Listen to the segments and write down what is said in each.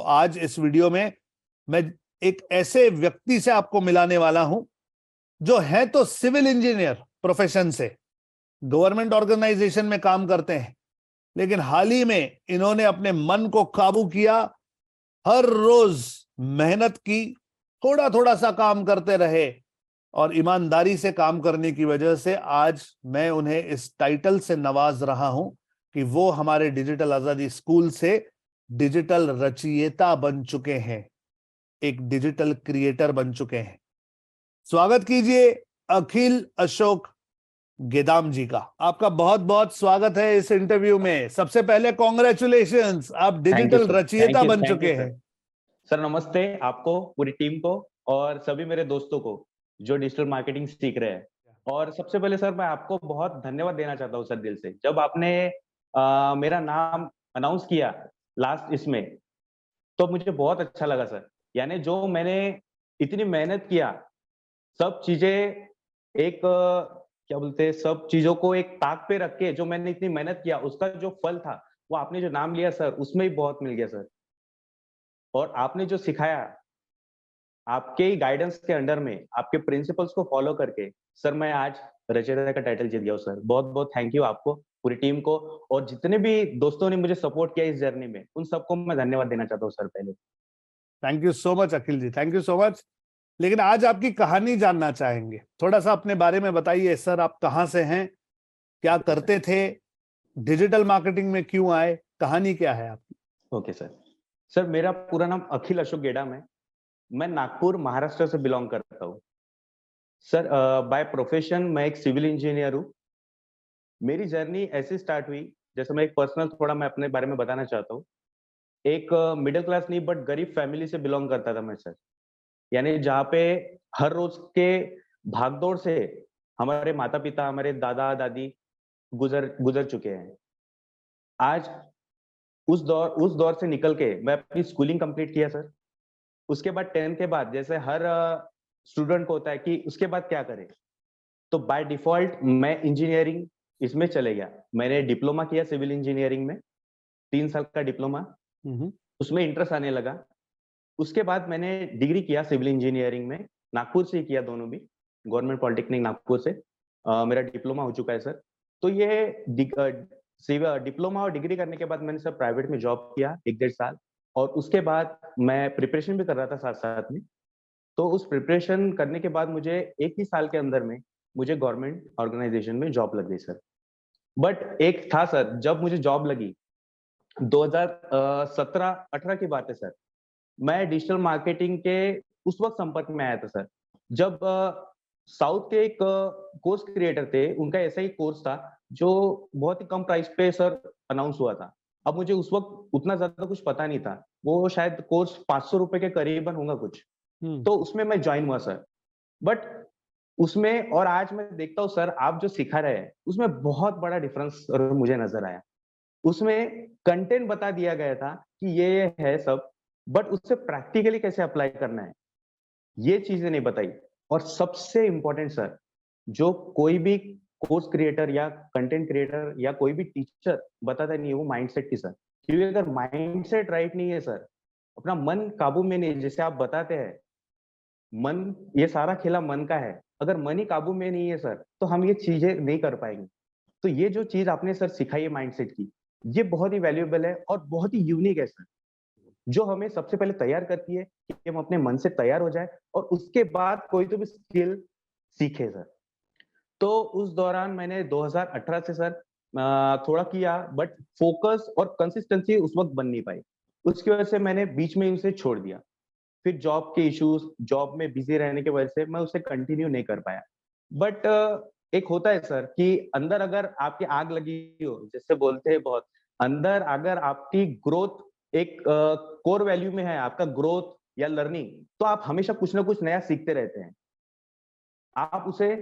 आज इस वीडियो में मैं एक ऐसे व्यक्ति से आपको मिलाने वाला हूं जो है तो सिविल इंजीनियर प्रोफेशन से, गवर्नमेंट ऑर्गेनाइजेशन में काम करते हैं, लेकिन हाल ही में इन्होंने अपने मन को काबू किया, हर रोज मेहनत की, थोड़ा थोड़ा सा काम करते रहे और ईमानदारी से काम करने की वजह से आज मैं उन्हें इस टाइटल से नवाज रहा हूं कि वो हमारे डिजिटल आजादी स्कूल से डिजिटल रचयिता बन चुके हैं, एक डिजिटल क्रिएटर बन चुके हैं। स्वागत कीजिए अखिल अशोक गेदाम जी का। आपका बहुत बहुत स्वागत है इस इंटरव्यू में। सबसे पहले कॉन्ग्रेचुलेशंस, आप डिजिटल रचयिता बन चुके हैं। सर नमस्ते आपको, पूरी टीम को और सभी मेरे दोस्तों को जो डिजिटल मार्केटिंग सीख रहे हैं। और सबसे पहले सर मैं आपको बहुत धन्यवाद देना चाहता हूँ सर दिल से। जब आपने मेरा नाम अनाउंस किया लास्ट इसमें, तो मुझे बहुत अच्छा लगा सर। यानी जो मैंने इतनी मेहनत किया, सब चीजें एक क्या बोलते हैं, सब चीजों को एक ताक पे रख के जो मैंने इतनी मेहनत किया, उसका जो फल था वो आपने जो नाम लिया सर, उसमें ही बहुत मिल गया सर। और आपने जो सिखाया, आपके गाइडेंस के अंडर में, आपके प्रिंसिपल्स को फॉलो करके सर मैं आज रचयिता का टाइटल जीत गया हूँ सर। बहुत बहुत थैंक यू आपको, पूरी टीम को, और जितने भी दोस्तों ने मुझे सपोर्ट किया इस जर्नी में, उन सबको मैं धन्यवाद देना चाहता हूँ सर पहले। Thank you so much Akhil ji, thank you so much. लेकिन आज आपकी कहानी जानना चाहेंगे, थोड़ा सा अपने बारे में बताइए सर। आप कहाँ से हैं, क्या करते थे, डिजिटल मार्केटिंग में क्यों आए, कहानी क्या है आपकी? Okay sir. सर मेरा पूरा नाम अखिल अशोक गेडाम है। मैं नागपुर महाराष्ट्र से बिलोंग करता हूँ सर। बाय प्रोफेशन मैं एक सिविल इंजीनियर हूँ। मेरी जर्नी ऐसे स्टार्ट हुई, जैसे मैं एक पर्सनल थोड़ा मैं अपने बारे में बताना चाहता हूँ। एक मिडिल क्लास नहीं बट गरीब फैमिली से बिलोंग करता था मैं सर। यानी जहाँ पे हर रोज के भागदौड़ से हमारे माता पिता, हमारे दादा दादी गुजर गुजर चुके हैं। आज उस दौर से निकल के मैं अपनी स्कूलिंग कंप्लीट किया सर। उसके बाद 10th के बाद जैसे हर स्टूडेंट को होता है कि उसके बाद क्या करें, तो बाय डिफॉल्ट मैं इंजीनियरिंग इसमें चले गया। मैंने डिप्लोमा किया सिविल इंजीनियरिंग में, 3 साल का डिप्लोमा। उसमें इंटरेस्ट आने लगा। उसके बाद मैंने डिग्री किया सिविल इंजीनियरिंग में, नागपुर से किया दोनों भी, गवर्नमेंट पॉलिटेक्निक नागपुर से। मेरा डिप्लोमा हो चुका है सर। तो ये डिप्लोमा और डिग्री करने के बाद मैंने सर प्राइवेट में जॉब किया 1-1.5 साल, और उसके बाद मैं प्रिपरेशन भी कर रहा था साथ साथ में। तो उस प्रिपरेशन करने के बाद मुझे 1 ही साल के अंदर में मुझे गवर्नमेंट ऑर्गेनाइजेशन में जॉब लग गई सर। बट एक था सर, जब मुझे जॉब लगी 2017-18 की बात है सर। मैं डिजिटल मार्केटिंग के उस वक्त संपर्क में आया था सर, जब साउथ के एक कोर्स क्रिएटर थे, उनका ऐसा ही कोर्स था जो बहुत ही कम प्राइस पे सर अनाउंस हुआ था। अब मुझे उस वक्त उतना ज्यादा कुछ पता नहीं था, वो शायद कोर्स 500 रुपए के करीबन होगा कुछ। तो उसमें मैं ज्वाइन हुआ सर। बट उसमें और आज मैं देखता हूँ सर, आप जो सिखा रहे हैं उसमें बहुत बड़ा डिफरेंस मुझे नजर आया। उसमें कंटेंट बता दिया गया था कि ये है सब, बट उससे प्रैक्टिकली कैसे अप्लाई करना है ये चीजें नहीं बताई। और सबसे इंपॉर्टेंट सर, जो कोई भी कोर्स क्रिएटर या कंटेंट क्रिएटर या कोई भी टीचर बताता नहीं है, वो माइंडसेट की सर। क्योंकि अगर माइंडसेट राइट नहीं है सर, अपना मन काबू में नहीं, जैसे आप बताते हैं मन, ये सारा खेला मन का है। अगर मन ही काबू में नहीं है सर, तो हम ये चीजें नहीं कर पाएंगे। तो ये जो चीज आपने सर सिखाई है माइंडसेट की, ये बहुत ही वैल्यूएबल है और बहुत ही यूनिक है सर, जो हमें सबसे पहले तैयार करती है कि हम अपने मन से तैयार हो जाए और उसके बाद कोई तो भी स्किल सीखे सर। तो उस दौरान मैंने 2018 से सर थोड़ा किया, बट फोकस और कंसिस्टेंसी उस वक्त बन नहीं पाई। उसकी वजह से मैंने बीच में उसे छोड़ दिया। फिर जॉब के इश्यूज, जॉब में बिजी रहने की वजह से मैं उसे कंटिन्यू नहीं कर पाया। बट एक होता है सर कि अंदर अगर आपकी आग लगी हो, जैसे बोलते हैं बहुत, अंदर अगर आपकी ग्रोथ एक कोर वैल्यू में है, आपका ग्रोथ या लर्निंग, तो आप हमेशा कुछ ना कुछ नया सीखते रहते हैं। आप उसे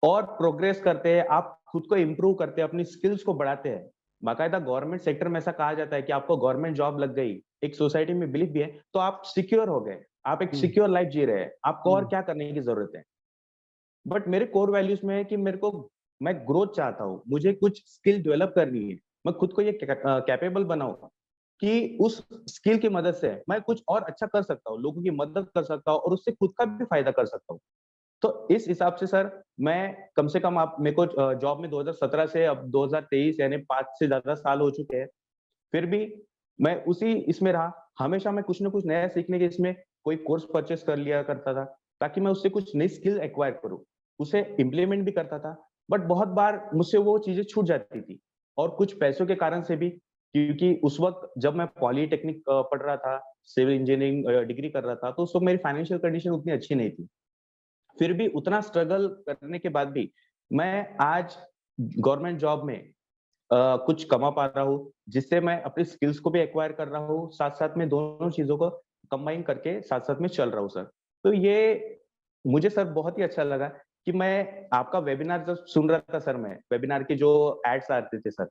और प्रोग्रेस करते हैं, आप खुद को इंप्रूव करते हैं, अपनी स्किल्स को बढ़ाते हैं। बाकायदा गवर्नमेंट सेक्टर में ऐसा कहा जाता है कि आपको गवर्नमेंट जॉब लग गई, एक सोसाइटी में बिलीफ भी है, तो आप सिक्योर हो गए, आप एक सिक्योर लाइफ जी रहे हैं, आपको और क्या करने की जरूरत है। बट मेरे कोर वैल्यूज में है कि मैं ग्रोथ चाहता हूँ, मुझे कुछ स्किल डेवलप करनी है, मैं खुद को ये कैपेबल बनाऊं कि उस स्किल की मदद से मैं कुछ और अच्छा कर सकता हूँ, लोगों की मदद कर सकता हूँ और उससे खुद का भी फायदा कर सकता हूँ। तो इस हिसाब से सर मैं कम से कम आप मेरे को जॉब में 2017 से अब 2023 यानी 5 से ज़्यादा साल हो चुके हैं। फिर भी मैं उसी इसमें रहा। हमेशा मैं कुछ न कुछ नया सीखने के इसमें कोई कोर्स परचेज़ कर लिया करता था, ताकि मैं उससे कुछ नई स्किल एक्वायर करूँ। उसे इम्प्लीमेंट भी करता था, बट बहुत बार मुझसे वो चीज़ें छूट जाती थी और कुछ पैसों के कारण से भी, क्योंकि उस वक़्त जब मैं पॉलिटेक्निक पढ़ रहा था, सिविल इंजीनियरिंग डिग्री कर रहा था, तो उस वक़्त मेरी फाइनेंशियल कंडीशन उतनी अच्छी नहीं थी। फिर भी उतना स्ट्रगल करने के बाद भी मैं आज गवर्नमेंट जॉब में कुछ कमा पा रहा हूँ, जिससे मैं अपनी स्किल्स को भी एक्वायर कर रहा हूँ, साथ-साथ में दोनों चीज़ों को कंबाइन करके साथ-साथ में चल रहा हूँ सर। तो ये मुझे सर बहुत ही अच्छा लगा कि मैं आपका वेबिनार जब सुन रहा था सर मैं, वेबिनार के जो एड्स आते थे सर,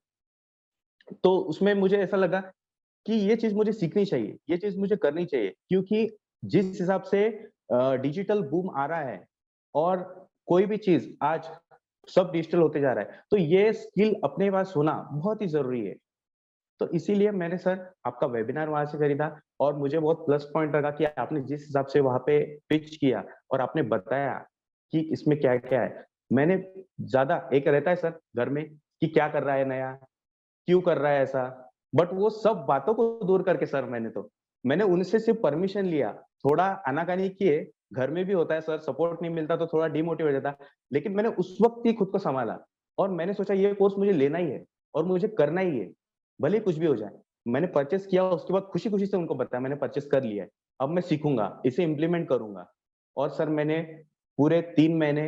तो उसमें मुझे ऐसा लगा कि ये चीज़ मुझे सीखनी चाहिए, ये चीज़ मुझे करनी चाहिए, क्योंकि जिस हिसाब से डिजिटल बूम आ रहा है और कोई भी चीज़ आज सब डिजिटल होते जा रहा है, तो ये स्किल अपने पास होना बहुत ही ज़रूरी है। तो इसीलिए मैंने सर आपका वेबिनार वहाँ से खरीदा और मुझे बहुत प्लस पॉइंट लगा कि आपने जिस हिसाब से वहाँ पे पिच किया और आपने बताया कि इसमें क्या-क्या है। मैंने ज़्यादा एक रहता है सर घर में कि क्या कर रहा है नया, क्यों कर रहा है ऐसा? बट वो सब बातों को दूर करके सर मैंने उनसे सिर्फ़ परमिशन लिया, थोड़ा आनाकानी किए, घर में भी होता है सर, सपोर्ट नहीं मिलता तो थोड़ा डिमोटिवेट हो जाता। लेकिन मैंने उस वक़्त ही खुद को सँभाला और मैंने सोचा ये कोर्स मुझे लेना ही है और मुझे करना ही है, भले ही कुछ भी हो जाए। मैंने परचेज़ किया, उसके बाद खुशी-खुशी से उनको बताया मैंने परचेज़ कर लिया है। अब मैं सीखूँगा, इसे इम्प्लीमेंट करूँगा और सर मैंने पूरे 3 महीने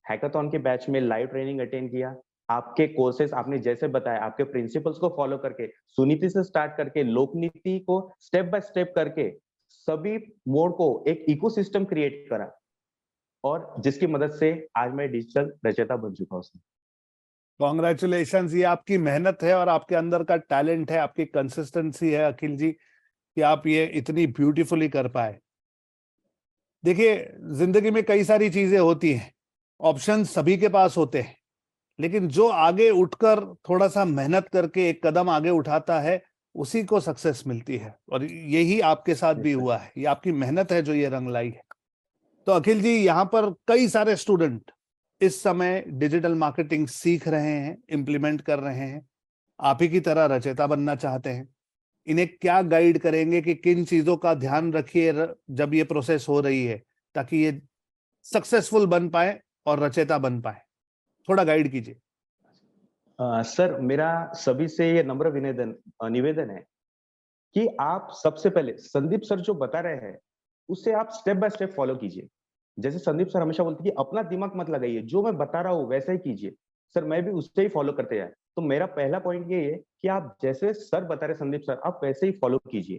हैकाथॉन के बैच में लाइव ट्रेनिंग अटेंड किया। आपके कोर्सेज़ आपने जैसे बताए, आपके प्रिंसिपल्स को फॉलो करके, सुनीति से स्टार्ट करके, लोकनीति को स्टेप बाय स्टेप करके, सभी मोड को एक इकोसिस्टम क्रिएट करा और जिसकी मदद से आज मैं डिजिटल रचयिता बन चुका हूँ सर। कॉन्ग्रेचुलेशंस, ये आपकी मेहनत है और आपके अंदर का टैलेंट है, आपकी कंसिस्टेंसी है अखिल जी, कि आप ये इतनी ब्यूटीफुली कर पाए। देखिए, जिंदगी में कई सारी चीजें होती हैं, ऑप्शन सभी के पास होते हैं, लेकिन जो आगे उठकर थोड़ा सा मेहनत करके एक कदम आगे उठाता है, उसी को सक्सेस मिलती है। और यही आपके साथ भी यस सर। हुआ है, ये आपकी मेहनत है जो ये रंग लाई है। तो अखिल जी, यहाँ पर कई सारे स्टूडेंट इस समय डिजिटल मार्केटिंग सीख रहे हैं, इंप्लीमेंट कर रहे हैं, आप ही की तरह रचयिता बनना चाहते हैं। इन्हें क्या गाइड करेंगे कि किन चीजों का ध्यान रखिए जब ये प्रोसेस हो रही है, ताकि ये सक्सेसफुल बन पाए और रचयिता बन पाए? थोड़ा गाइड कीजिए। सर मेरा सभी से ये नम्र निवेदन है कि आप सबसे पहले संदीप सर जो बता रहे हैं, उसे आप स्टेप बाय स्टेप फॉलो कीजिए। जैसे संदीप सर हमेशा बोलते हैं कि अपना दिमाग मत लगाइए, जो मैं बता रहा हूँ वैसा ही कीजिए। सर मैं भी उससे ही फॉलो करते जाए। तो मेरा पहला पॉइंट ये है कि आप जैसे सर बता रहे संदीप सर, आप वैसे ही फॉलो कीजिए।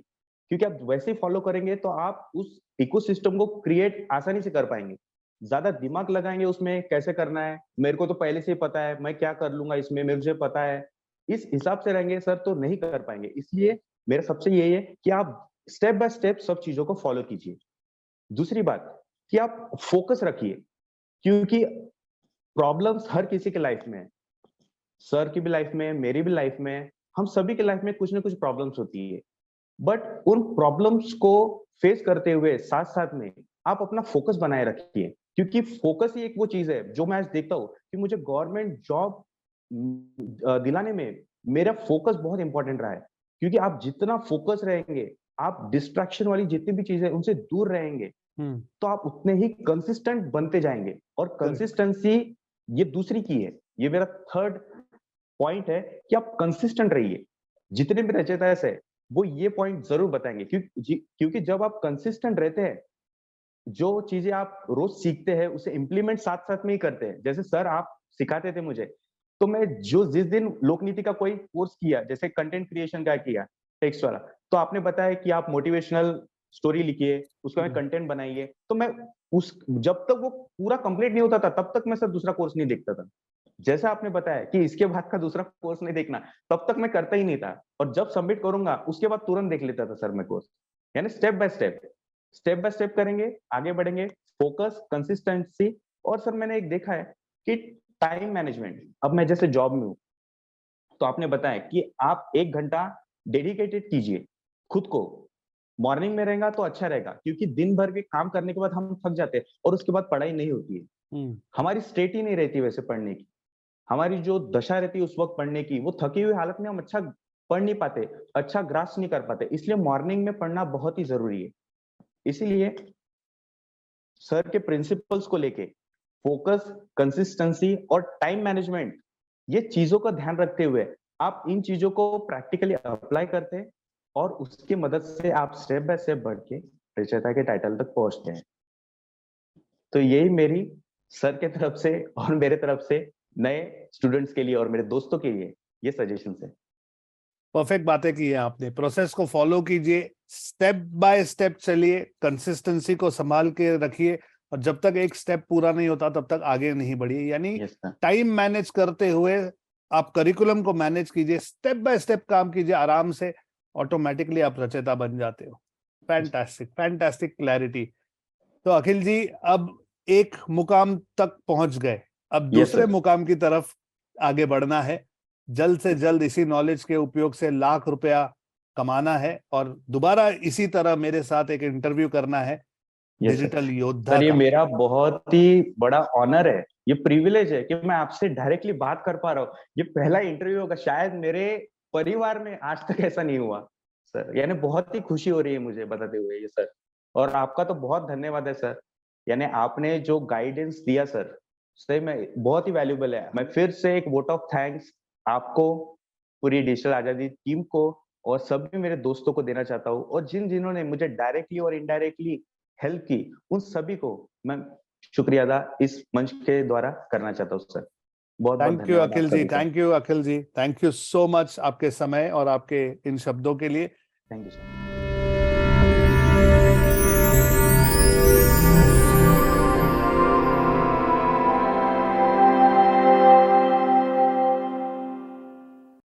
क्योंकि आप वैसे ही फॉलो करेंगे तो आप उस इकोसिस्टम को क्रिएट आसानी से कर पाएँगे। ज़्यादा दिमाग लगाएँगे उसमें कैसे करना है, मेरे को तो पहले से ही पता है, मैं क्या कर लूँगा इसमें, मुझे पता है। इस हिसाब से रहेंगे सर तो नहीं कर पाएँगे। इसलिए मेरा सबसे यही है कि आप स्टेप बाय स्टेप सब चीज़ों को फॉलो कीजिए। दूसरी बात कि आप फोकस रखिए, क्योंकि प्रॉब्लम्स हर किसी के लाइफ में है। सर की भी लाइफ में, मेरी भी लाइफ में है, हम सभी के लाइफ में कुछ ना कुछ प्रॉब्लम्स होती है। बट उन प्रॉब्लम्स को फेस करते हुए साथ-साथ में आप अपना फोकस बनाए रखिए, क्योंकि फोकस ही एक वो चीज़ है जो मैं आज देखता हूँ कि मुझे गवर्नमेंट जॉब दिलाने में मेरा फोकस बहुत इंपॉर्टेंट रहा है। क्योंकि आप जितना फोकस रहेंगे, आप डिस्ट्रैक्शन वाली जितनी भी चीज़ें उनसे दूर रहेंगे, हम्म। तो आप उतने ही कंसिस्टेंट बनते जाएँगे और करेक्ट। कंसिस्टेंसी ये दूसरी की है। ये मेरा थर्ड पॉइंट है कि आप कंसिस्टेंट रहिए। जितने भी रचयिता हैं, वो ये पॉइंट ज़रूर बताएँगे क्योंकि जब आप कंसिस्टेंट रहते हैं, जो चीज़ें आप रोज़ सीखते हैं, उसे इम्प्लीमेंट साथ-साथ में ही करते हैं। जैसे सर आप सिखाते थे मुझे, तो मैं जो जिस दिन लोकनीति का कोई कोर्स किया, जैसे कंटेंट क्रिएशन का किया, टेक्स्ट वाला, तो आपने बताया कि आप मोटिवेशनल स्टोरी लिखिए, उसका में हम्म। कंटेंट बनाइए, तो मैं उस जब तक वो पूरा कंप्लीट नहीं होता था, तब तक मैं सर दूसरा कोर्स नहीं देखता था। जैसा आपने बताया कि इसके बाद का दूसरा कोर्स नहीं देखना, तब तक मैं करता ही नहीं था और जब सबमिट करूँगा, उसके बाद तुरंत देख लेता था सर मैं कोर्स। यानी स्टेप बाय स्टेप करेंगे, आगे बढ़ेंगे, फोकस, कंसिस्टेंसी और सर मैंने एक देखा है कि टाइम मैनेजमेंट। अब मैं जैसे जॉब में हूँ, तो आपने बताया कि आप 1 घंटा डेडिकेटेड कीजिए खुद को। मॉर्निंग में रहेगा तो अच्छा रहेगा, क्योंकि दिन भर के काम करने के बाद हम थक जाते हैं और उसके बाद पढ़ाई नहीं होती है। हमारी स्टेट ही नहीं रहती वैसे पढ़ने की। हमारी जो दशा रहती है उस वक्त पढ़ने की, वो थकी हुई हालत में हम अच्छा पढ़ नहीं पाते, अच्छा ग्रास नहीं कर पाते। इसलिए मॉर्निंग में पढ़ना बहुत ही जरूरी है। इसीलिए सर के प्रिंसिपल्स को लेके फोकस, कंसिस्टेंसी और टाइम मैनेजमेंट, ये चीजों का ध्यान रखते हुए आप इन चीजों को प्रैक्टिकली अप्लाई करते हैं और उसकी मदद से आप स्टेप बाय स्टेप बढ़ के रचयिता के टाइटल तक पहुंचते हैं। तो यही मेरी सर के तरफ से और मेरे तरफ से नए स्टूडेंट्स के लिए और मेरे दोस्तों के लिए ये सजेशन है। परफेक्ट बातें की है आपने। प्रोसेस को फॉलो कीजिए, स्टेप बाय स्टेप चलिए, कंसिस्टेंसी को संभाल के रखिए, और जब तक एक स्टेप पूरा नहीं होता तब तक आगे नहीं बढ़िए। यानी टाइम मैनेज करते हुए आप करिकुलम को मैनेज कीजिए, स्टेप बाय स्टेप काम कीजिए आराम से, ऑटोमेटिकली आप रचयिता बन जाते हो। Fantastic, fantastic clarity. तो अखिल जी, अब एक मुकाम तक पहुंच गए, अब दूसरे मुकाम की तरफ आगे बढ़ना है। जल्द से जल्द इसी नॉलेज के उपयोग से लाख रुपया कमाना है और दोबारा इसी तरह मेरे साथ एक इंटरव्यू करना है डिजिटल योद्धा सर, ये का। मेरा बहुत ही बड़ा ऑनर है, ये प्रिविलेज है कि मैं आपसे डायरेक्टली बात कर पा रहा हूँ। ये पहला इंटरव्यू होगा, शायद मेरे परिवार में आज तक ऐसा नहीं हुआ सर। यानी बहुत ही खुशी हो रही है मुझे बताते हुए ये सर, और आपका तो बहुत धन्यवाद है सर। यानी आपने जो गाइडेंस दिया सर, सही में बहुत ही वैल्यूबल है। मैं फिर से एक वोट ऑफ थैंक्स आपको, पूरी डिजिटल आजादी टीम को और सभी मेरे दोस्तों को देना चाहता हूँ, और जिन्होंने मुझे डायरेक्टली और इनडायरेक्टली हेल्प की, उन सभी को मैं शुक्रिया अदा इस मंच के द्वारा करना चाहता हूँ सर। बहुत बहुत थैंक यू धन्यवाद Akhil ji, thank you Akhil ji, thank you so much आपके समय और आपके इन शब्दों के लिए। Thank you sir.